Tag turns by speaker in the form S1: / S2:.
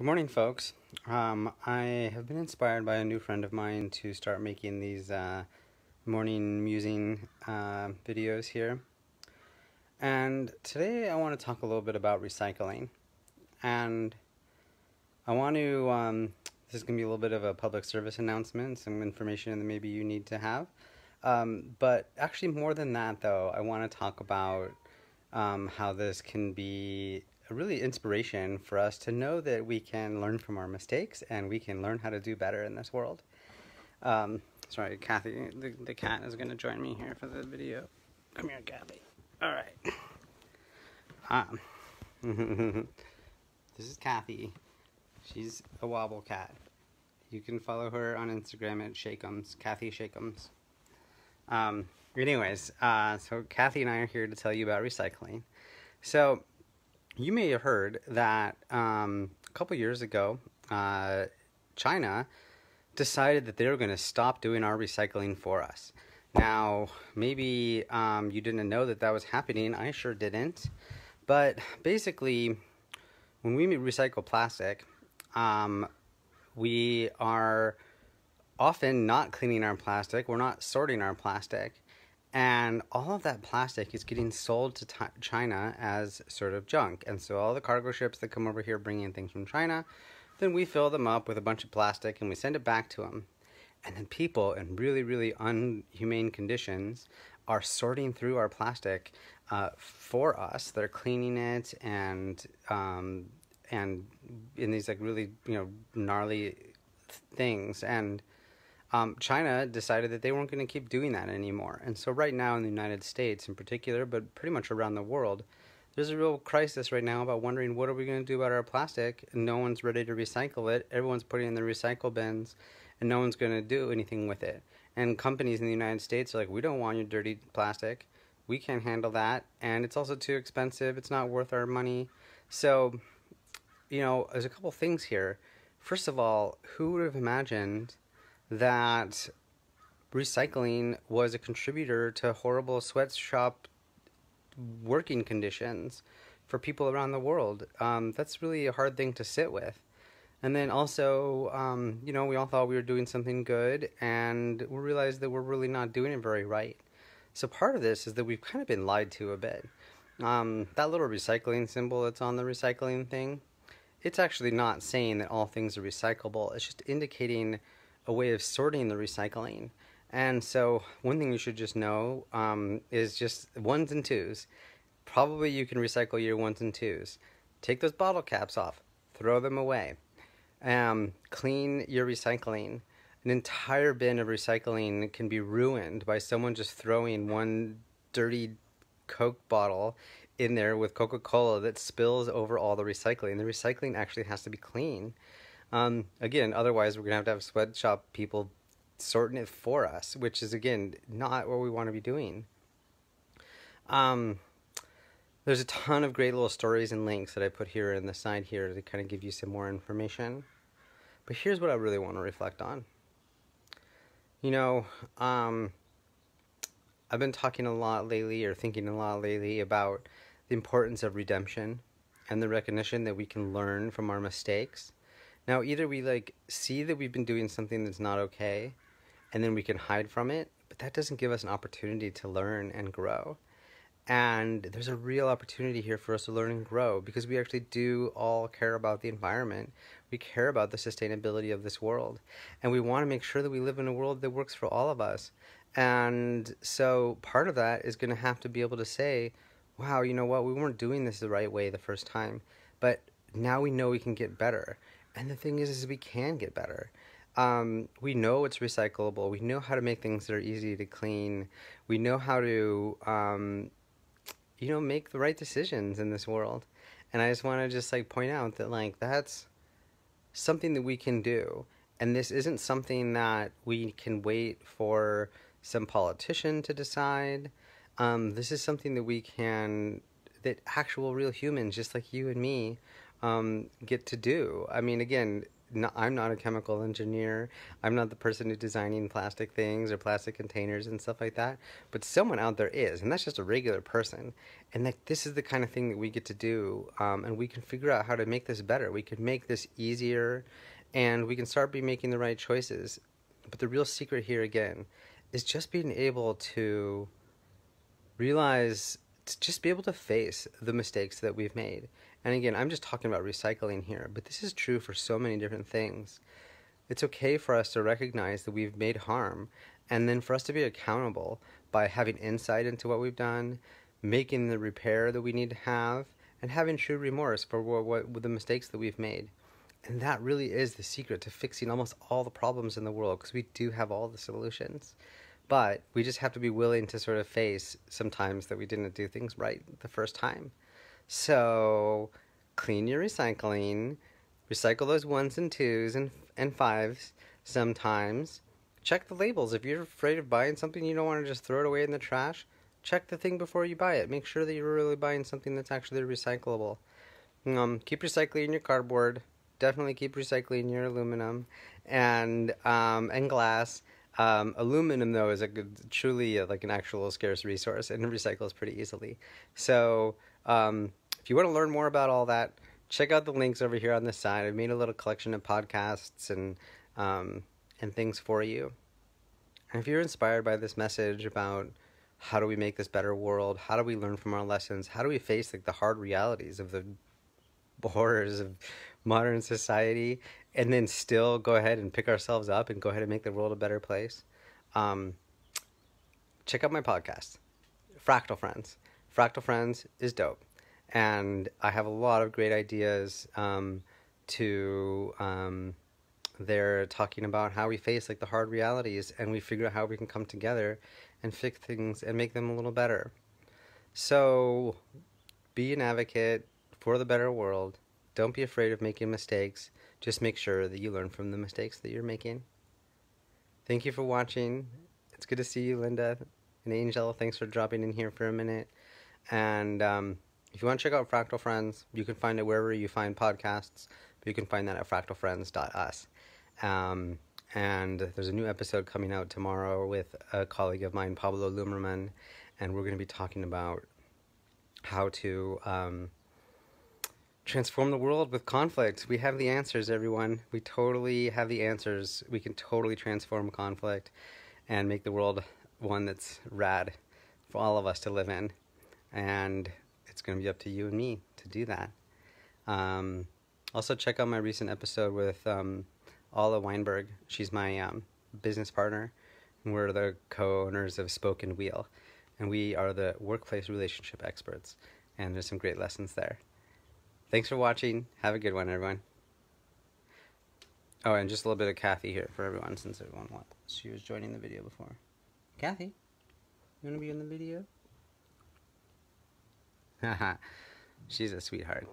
S1: Good morning, folks. I have been inspired by a new friend of mine to start making these morning musing videos here. And today I want to talk a little bit about recycling. And I want to, this is going to be a little bit of a public service announcement, some information that maybe you need to have. But actually more than that, though, I want to talk about how this can be a really inspiration for us to know that we can learn from our mistakes and we can learn how to do better in this world. Sorry, Kathy, the cat is going to join me here for the video. Come here, Kathy. All right. This is Kathy. She's a wobble cat. You can follow her on Instagram at Shakeums, Kathy Shakeums. Anyways, so Kathy and I are here to tell you about recycling. So you may have heard that a couple years ago, China decided that they were going to stop doing our recycling for us. Now, maybe you didn't know that that was happening. I sure didn't. But basically, when we recycle plastic, we are often not cleaning our plastic. We're not sorting our plastic. And all of that plastic is getting sold to China as sort of junk. And so all the cargo ships that come over here bringing things from China, then we fill them up with a bunch of plastic and we send it back to them. And then people in really, really unhumane conditions are sorting through our plastic for us. They're cleaning it and in these like really, gnarly things. And China decided that they weren't going to keep doing that anymore. And so right now in the United States in particular, but pretty much around the world, there's a real crisis right now about wondering what are we going to do about our plastic. No one's ready to recycle it. Everyone's putting it in the recycle bins and no one's going to do anything with it. And companies in the United States are like, we don't want your dirty plastic. We can't handle that. And it's also too expensive. It's not worth our money. So, there's a couple things here. First of all, who would have imagined that recycling was a contributor to horrible sweatshop working conditions for people around the world? That's really a hard thing to sit with. And then also, we all thought we were doing something good, and we realized that we're really not doing it very right. So part of this is that we've kind of been lied to a bit. That little recycling symbol that's on the recycling thing, it's actually not saying that all things are recyclable. It's just indicating a way of sorting the recycling. And so one thing you should just know is just ones and twos. Probably you can recycle your ones and twos. Take those bottle caps off. Throw them away. Clean your recycling. An entire bin of recycling can be ruined by someone just throwing one dirty Coke bottle in there with Coca-Cola that spills over all the recycling. The recycling actually has to be clean. Again, otherwise we're going to have sweatshop people sorting it for us, which is, again, not what we want to be doing. There's a ton of great little stories and links that I put here in the side here to kind of give you some more information. But here's what I really want to reflect on. I've been talking a lot lately, or thinking a lot lately, about the importance of redemption and the recognition that we can learn from our mistakes. Now, either we see that we've been doing something that's not okay, and then we can hide from it, but that doesn't give us an opportunity to learn and grow. And there's a real opportunity here for us to learn and grow, because we actually do all care about the environment. We care about the sustainability of this world, and we want to make sure that we live in a world that works for all of us. And so part of that is going to have to be able to say, wow, you know what, we weren't doing this the right way the first time, but now we know we can get better. And the thing is we can get better. We know it's recyclable. We know how to make things that are easy to clean. We know how to, make the right decisions in this world. And I just want to point out that, that's something that we can do. And this isn't something that we can wait for some politician to decide. This is something that that actual real humans, just like you and me, get to do. I mean, again, I'm not a chemical engineer. I'm not the person who's designing plastic things or plastic containers and stuff like that. But someone out there is, and that's just a regular person. And like this is the kind of thing that we get to do, and we can figure out how to make this better. We can make this easier, and we can start be making the right choices. But the real secret here again is just being able to realize, to just be able to face the mistakes that we've made. And again, I'm just talking about recycling here, but this is true for so many different things. It's okay for us to recognize that we've made harm, and then for us to be accountable by having insight into what we've done, making the repair that we need to have, and having true remorse for what the mistakes that we've made. And that really is the secret to fixing almost all the problems in the world, because we do have all the solutions. But we just have to be willing to sort of face sometimes that we didn't do things right the first time. So clean your recycling, recycle those 1s and 2s and 5s sometimes. Check the labels. If you're afraid of buying something, you don't want to just throw it away in the trash, check the thing before you buy it. Make sure that you're really buying something that's actually recyclable. Keep recycling your cardboard. Definitely keep recycling your aluminum and glass. Aluminum, though, is truly like an actual scarce resource, and it recycles pretty easily. So if you want to learn more about all that, check out the links over here on the side. I've made a little collection of podcasts and things for you. And if you're inspired by this message about how do we make this better world, how do we learn from our lessons, how do we face like the hard realities of the horrors of modern society, and then still go ahead and pick ourselves up and go ahead and make the world a better place, check out my podcast, Fractal Friends. Fractal Friends is dope, and I have a lot of great ideas they're talking about how we face like the hard realities, and we figure out how we can come together and fix things and make them a little better. So be an advocate for the better world. Don't be afraid of making mistakes. Just make sure that you learn from the mistakes that you're making. Thank you for watching. It's good to see you, Linda and Angel. Thanks for dropping in here for a minute. And if you want to check out Fractal Friends, you can find it wherever you find podcasts. But you can find that at fractalfriends.us. And there's a new episode coming out tomorrow with a colleague of mine, Pablo Lumerman, and we're going to be talking about how to transform the world with conflict. We have the answers, everyone. We totally have the answers. We can totally transform conflict and make the world one that's rad for all of us to live in. And it's going to be up to you and me to do that. Also, check out my recent episode with Alla Weinberg. She's my business partner. And we're the co-owners of Spoken Wheel. And we are the workplace relationship experts. And there's some great lessons there. Thanks for watching. Have a good one, everyone. Oh, and just a little bit of Kathy here for everyone, since everyone wants. She was joining the video before. Kathy, you want to be in the video? Haha, she's a sweetheart.